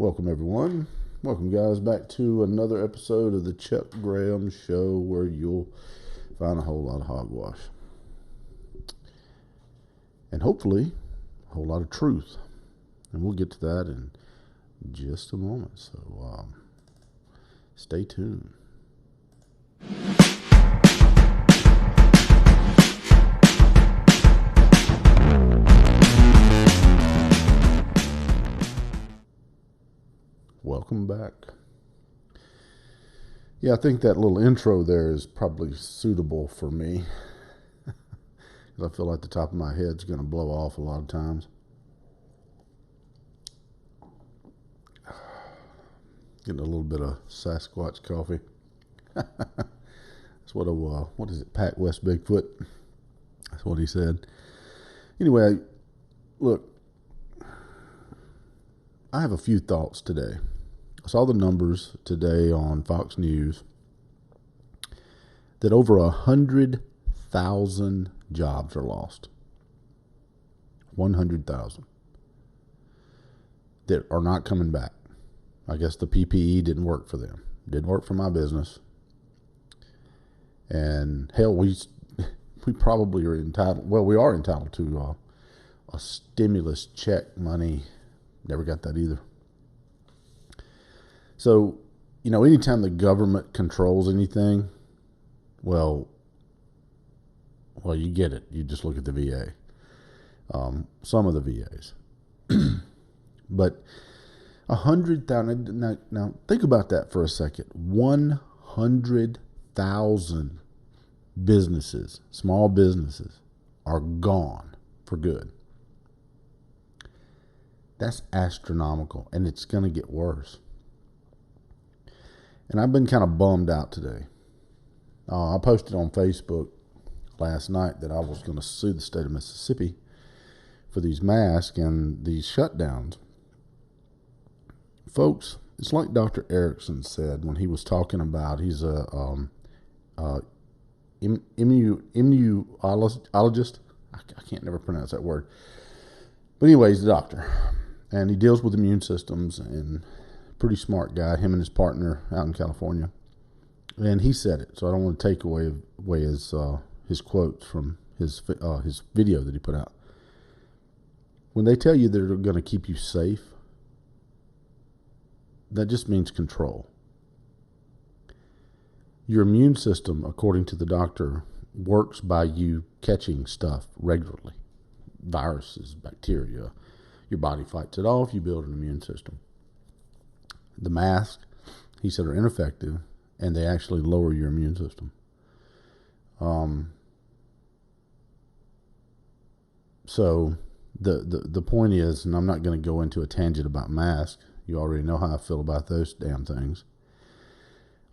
Welcome, everyone. Welcome, guys, back to another episode of the Chuck Graham Show, where you'll find a whole lot of hogwash. And hopefully, a whole lot of truth. And we'll get to that in just a moment. So, stay tuned. Welcome back. Yeah, I think that little intro there is probably suitable for me. Because I feel like the top of my head's going to blow off a lot of times. Getting a little bit of Sasquatch coffee. That's what is it, Pat West Bigfoot? That's what he said. Anyway, look, I have a few thoughts today. I saw the numbers today on Fox News that over 100,000 jobs are lost. 100,000 that are not coming back. I guess the PPE didn't work for them. Didn't work for my business. And hell, we probably are entitled. Well, we are entitled to a stimulus check money. Never got that either. So, anytime the government controls anything, well, you get it. You just look at the VA. Some of the VAs. But 100,000, now think about that for a second. 100,000 businesses, small businesses, are gone for good. That's astronomical, and it's going to get worse. And I've been kind of bummed out today. I posted on Facebook last night that I was going to sue the state of Mississippi for these masks and these shutdowns. Folks, it's like Dr. Erickson said when he was talking about, he's a immunologist. I can't never pronounce that word. But anyway, he's a doctor. And he deals with immune systems, and pretty smart guy, him and his partner out in California. And he said it, so I don't want to take away his quotes from his video that he put out. When they tell you they're going to keep you safe, that just means control. Your immune system, according to the doctor, works by you catching stuff regularly. Viruses, bacteria. Your body fights it off, you build an immune system. The masks, he said, are ineffective, and they actually lower your immune system. So the point is, and I'm not going to go into a tangent about masks. You already know how I feel about those damn things.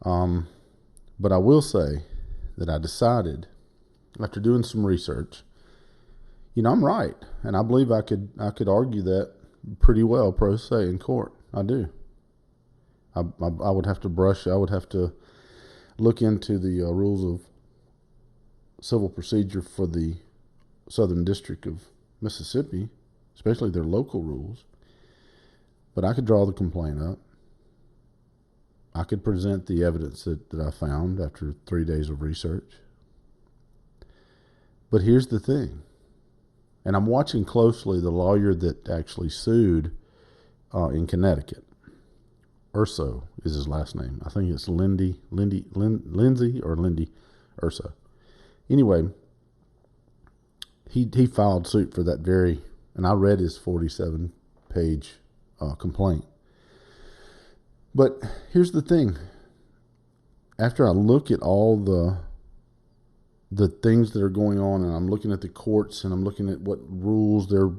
But I will say that I decided, after doing some research, I'm right, and I believe I could argue that pretty well pro se in court. I do. I would have to look into the rules of civil procedure for the Southern District of Mississippi, especially their local rules. But I could draw the complaint up. I could present the evidence that I found after 3 days of research. But here's the thing. And I'm watching closely the lawyer that actually sued in Connecticut. Urso is his last name. I think it's Lindsay Urso. Anyway, he filed suit for that very, and I read his 47-page complaint. But here's the thing. After I look at all the things that are going on, and I'm looking at the courts, and I'm looking at what rules they're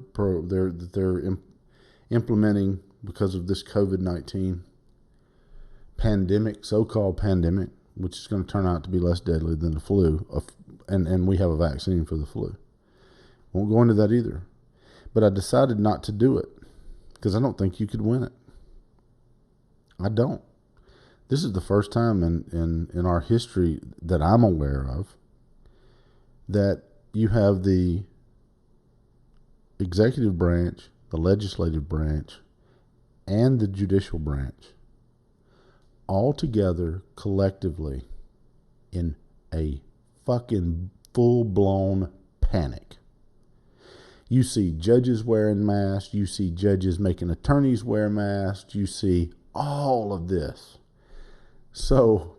implementing because of this COVID-19 pandemic, so-called pandemic, which is going to turn out to be less deadly than the flu, and we have a vaccine for the flu. Won't go into that either. But I decided not to do it because I don't think you could win it. I don't. This is the first time in our history that I'm aware of that you have the executive branch, the legislative branch, and the judicial branch all together collectively in a fucking full-blown panic. You see judges wearing masks. You see judges making attorneys wear masks. You see all of this. So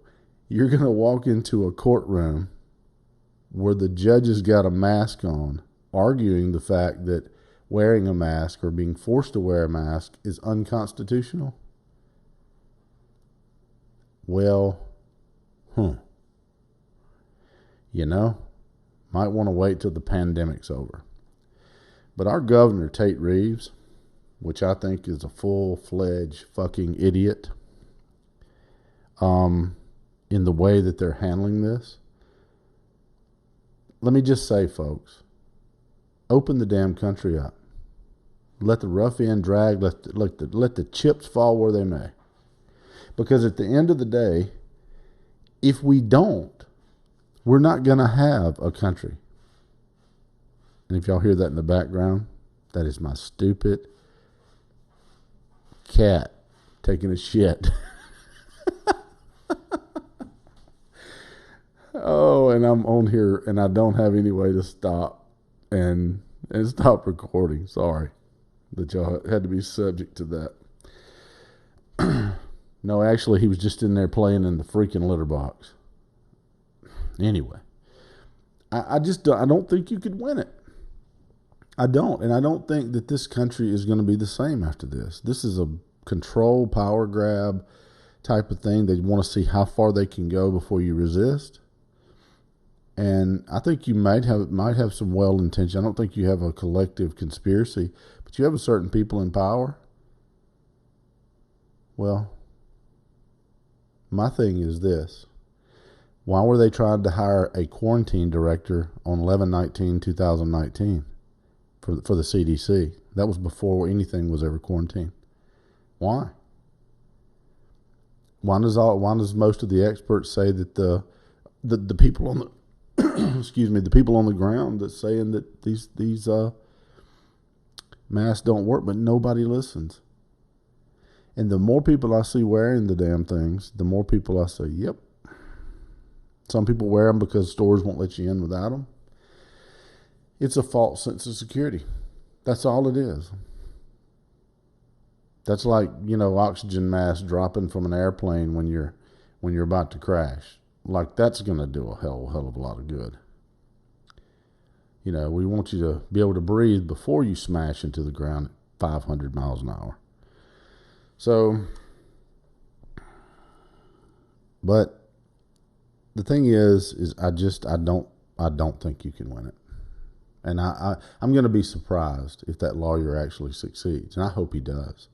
you're going to walk into a courtroom where the judge has got a mask on, arguing the fact that wearing a mask or being forced to wear a mask is unconstitutional? Well, you know, might want to wait till the pandemic's over. But our governor, Tate Reeves, which I think is a full-fledged fucking idiot, in the way that they're handling this, let me just say, folks, open the damn country up. Let the rough end drag, let the chips fall where they may. Because at the end of the day, if we don't, we're not going to have a country. And if y'all hear that in the background, that is my stupid cat taking a shit. Oh, and I'm on here and I don't have any way to stop and stop recording. Sorry that y'all had to be subject to that. No, actually, he was just in there playing in the freaking litter box. Anyway, I don't think you could win it. I don't. And I don't think that this country is going to be the same after this. This is a control, power grab type of thing. They want to see how far they can go before you resist. And I think you might have some well intention. I don't think you have a collective conspiracy, but you have a certain people in power. Well, my thing is this. Why were they trying to hire a quarantine director on 11/19/2019 for the CDC? That was before anything was ever quarantined. Why? Why does most of the experts say that the people on the the people on the ground that's saying that these masks don't work, but nobody listens? And the more people I see wearing the damn things, the more people I say, yep. Some people wear them because stores won't let you in without them. It's a false sense of security. That's all it is. That's like, oxygen mask dropping from an airplane when you're about to crash. Like, that's going to do a hell of a lot of good. We want you to be able to breathe before you smash into the ground at 500 miles an hour. So, but the thing is I don't think you can win it. And I'm going to be surprised if that lawyer actually succeeds. And I hope he does.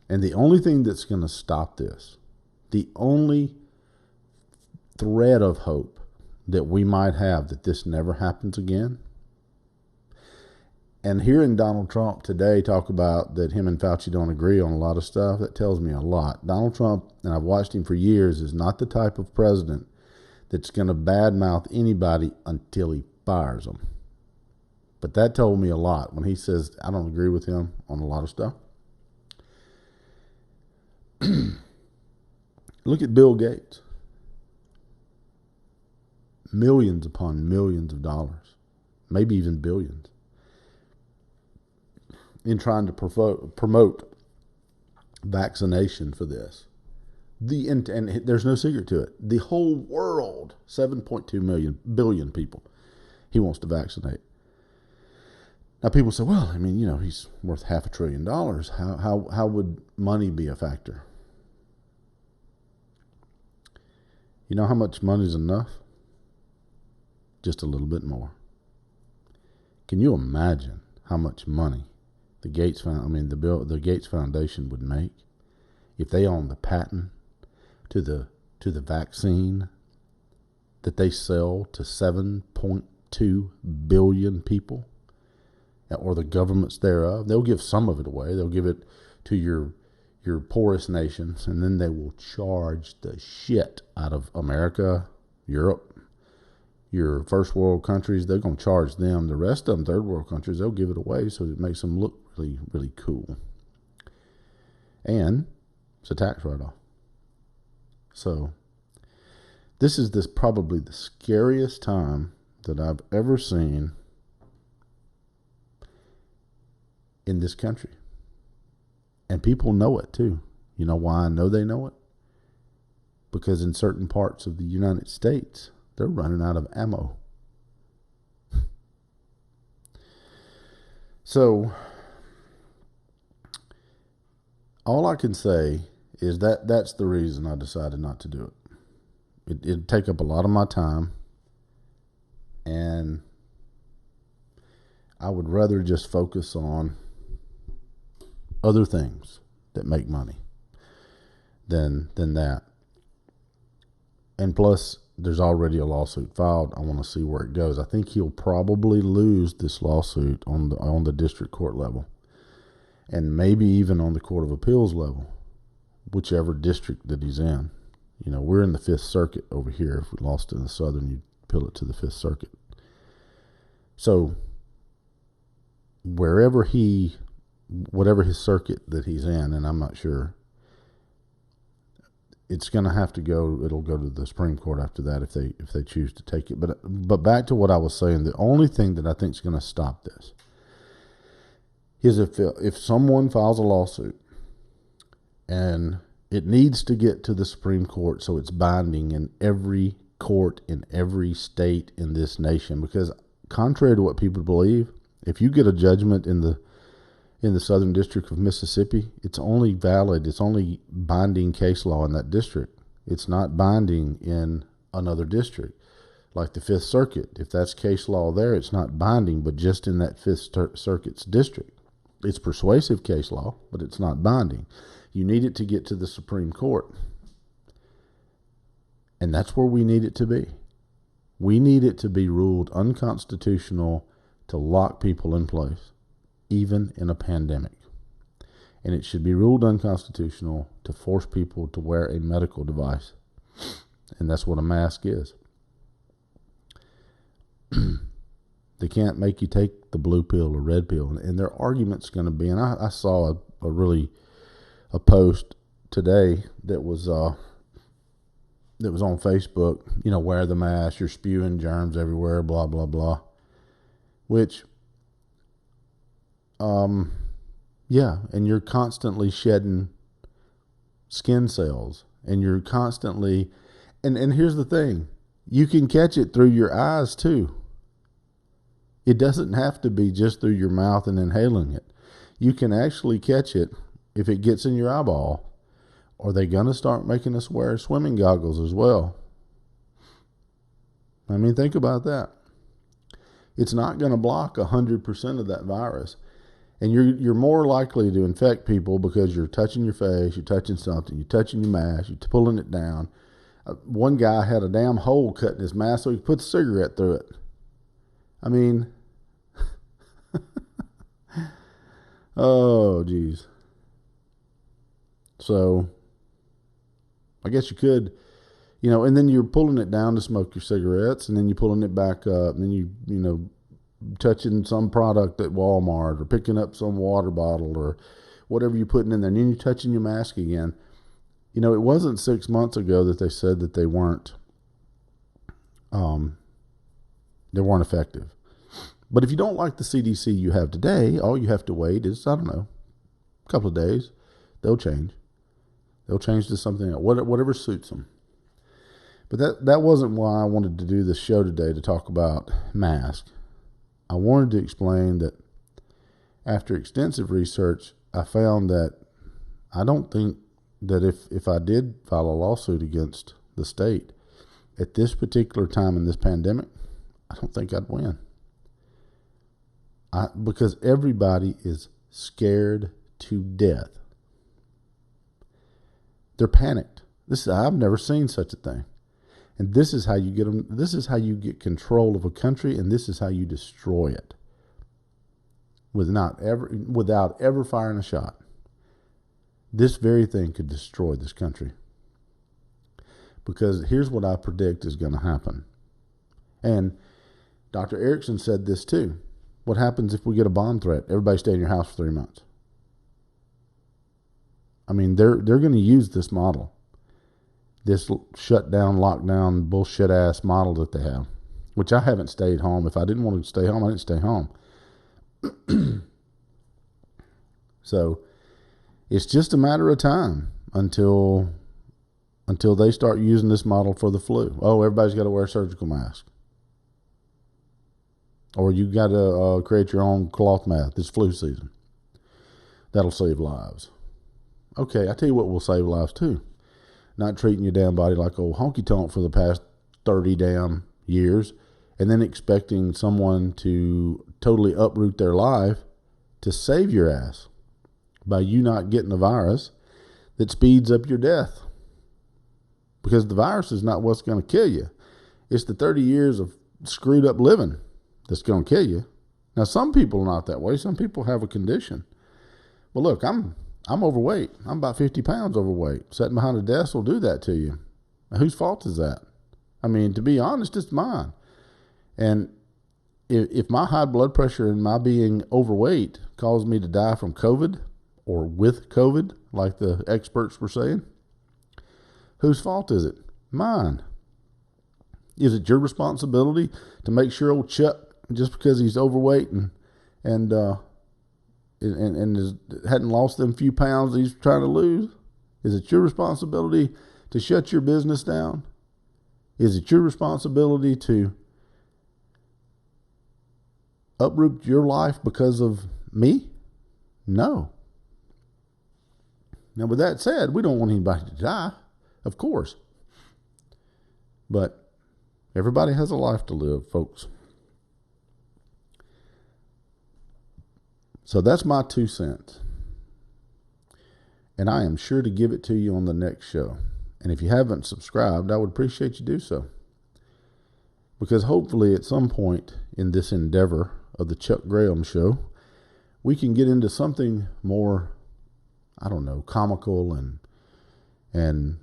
And the only thing that's going to stop this, the only thread of hope that we might have that this never happens again. And hearing Donald Trump today talk about that him and Fauci don't agree on a lot of stuff, that tells me a lot. Donald Trump, and I've watched him for years, is not the type of president that's going to badmouth anybody until he fires them. But that told me a lot when he says, I don't agree with him on a lot of stuff. Look at Bill Gates. Millions upon millions of dollars, maybe even billions, in trying to promote vaccination for this. And there's no secret to it. The whole world, 7.2 billion people, he wants to vaccinate. Now people say, well, he's worth $500 billion. How would money be a factor? You know how much money is enough? Just a little bit more. Can you imagine how much money the Gates Foundation would make if they owned the patent to the vaccine that they sell to 7.2 billion people, or the governments thereof? They'll give some of it away. They'll give it to your poorest nations, and then they will charge the shit out of America, Europe, your first world countries. They're going to charge them. The rest of them, third world countries, they'll give it away so it makes them look really, really cool. And it's a tax write-off. So this is probably the scariest time that I've ever seen in this country. And people know it too. You know why I know they know it? Because in certain parts of the United States, they're running out of ammo. So all I can say is that that's the reason I decided not to do it. It'd take up a lot of my time, and I would rather just focus on other things that make money than that. And plus, there's already a lawsuit filed. I want to see where it goes. I think he'll probably lose this lawsuit on the district court level, and maybe even on the Court of Appeals level, whichever district that he's in. You know, we're in the Fifth Circuit over here. If we lost in the Southern, you'd appeal it to the Fifth Circuit. So whatever his circuit that he's in, and I'm not sure, it's going to have to go. It'll go to the Supreme Court after that if they choose to take it. But back to what I was saying, the only thing that I think is going to stop this is if someone files a lawsuit and it needs to get to the Supreme Court so it's binding in every court in every state in this nation. Because contrary to what people believe, if you get a judgment in the Southern District of Mississippi, it's only valid, it's only binding case law in that district. It's not binding in another district. Like the Fifth Circuit, if that's case law there, it's not binding, but just in that Fifth Circuit's district. It's persuasive case law, but it's not binding. You need it to get to the Supreme Court. And that's where we need it to be. We need it to be ruled unconstitutional to lock people in place, even in a pandemic. And it should be ruled unconstitutional to force people to wear a medical device. And that's what a mask is. They can't make you take the blue pill or red pill. And their argument's going to be, and I saw a post today that was on Facebook, you know, wear the mask, you're spewing germs everywhere, blah, blah, blah. Which, yeah, and you're constantly shedding skin cells, and you're constantly, and here's the thing, you can catch it through your eyes too. It doesn't have to be just through your mouth and inhaling it. You can actually catch it if it gets in your eyeball. Are they going to start making us wear swimming goggles as well? I mean, think about that. It's not going to block 100% of that virus. And you're more likely to infect people because you're touching your face, you're touching something, you're touching your mask, you're pulling it down. One guy had a damn hole cut in his mask so he could put a cigarette through it. I mean, oh, geez. So, I guess you could, you know, and then you're pulling it down to smoke your cigarettes, and then you're pulling it back up, and then you know, touching some product at Walmart, or picking up some water bottle, or whatever you're putting in there, and then you're touching your mask again. You know, it wasn't 6 months ago that they said that they weren't effective. But if you don't like the CDC you have today, all you have to wait is, I don't know, a couple of days. They'll change. They'll change to something else, whatever suits them. But that wasn't why I wanted to do this show today, to talk about masks. I wanted to explain that after extensive research, I found that I don't think that if I did file a lawsuit against the state at this particular time in this pandemic, I don't think I'd win. Because everybody is scared to death. They're panicked. I've never seen such a thing. And this is how you get them. This is how you get control of a country, and this is how you destroy it. Without ever firing a shot. This very thing could destroy this country. Because here's what I predict is going to happen. And Dr. Erickson said this too. What happens if we get a bomb threat? Everybody stay in your house for 3 months. I mean, they're going to use this model, this shutdown, lockdown, bullshit ass model that they have, which I haven't stayed home. If I didn't want to stay home, I didn't stay home. So it's just a matter of time until they start using this model for the flu. Oh, everybody's got to wear a surgical mask. Or you got to create your own cloth mask this flu season. That'll save lives. Okay, I tell you what will save lives too. Not treating your damn body like old honky tonk for the past 30 damn years and then expecting someone to totally uproot their life to save your ass by you not getting a virus that speeds up your death. Because the virus is not what's going to kill you. It's the 30 years of screwed up living that's going to kill you. Now, some people are not that way. Some people have a condition. Well, look, I'm overweight. I'm about 50 pounds overweight. Sitting behind a desk will do that to you. Now, whose fault is that? I mean, to be honest, it's mine. And if my high blood pressure and my being overweight caused me to die from COVID or with COVID, like the experts were saying, whose fault is it? Mine. Is it your responsibility to make sure old Chuck, just because he's overweight and hadn't lost them few pounds he's trying to lose? Is it your responsibility to shut your business down? Is it your responsibility to uproot your life because of me? No. Now, with that said, we don't want anybody to die, of course. But everybody has a life to live, folks. So that's my 2 cents. And I am sure to give it to you on the next show. And if you haven't subscribed, I would appreciate you do so. Because hopefully at some point in this endeavor of the Chuck Graham Show, we can get into something more, I don't know, comical and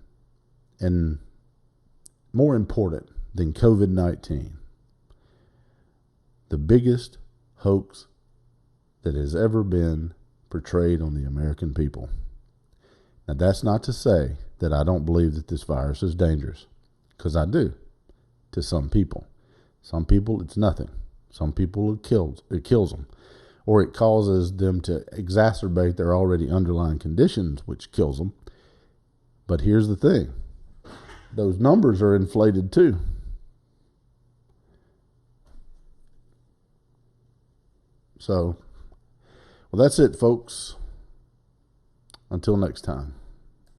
more important than COVID-19. The biggest hoax that has ever been portrayed on the American people. Now, that's not to say that I don't believe that this virus is dangerous, because I do, to some people. Some people, it's nothing. Some people, it kills them, or it causes them to exacerbate their already underlying conditions, which kills them. But here's the thing. Those numbers are inflated too. So, well, that's it, folks. Until next time.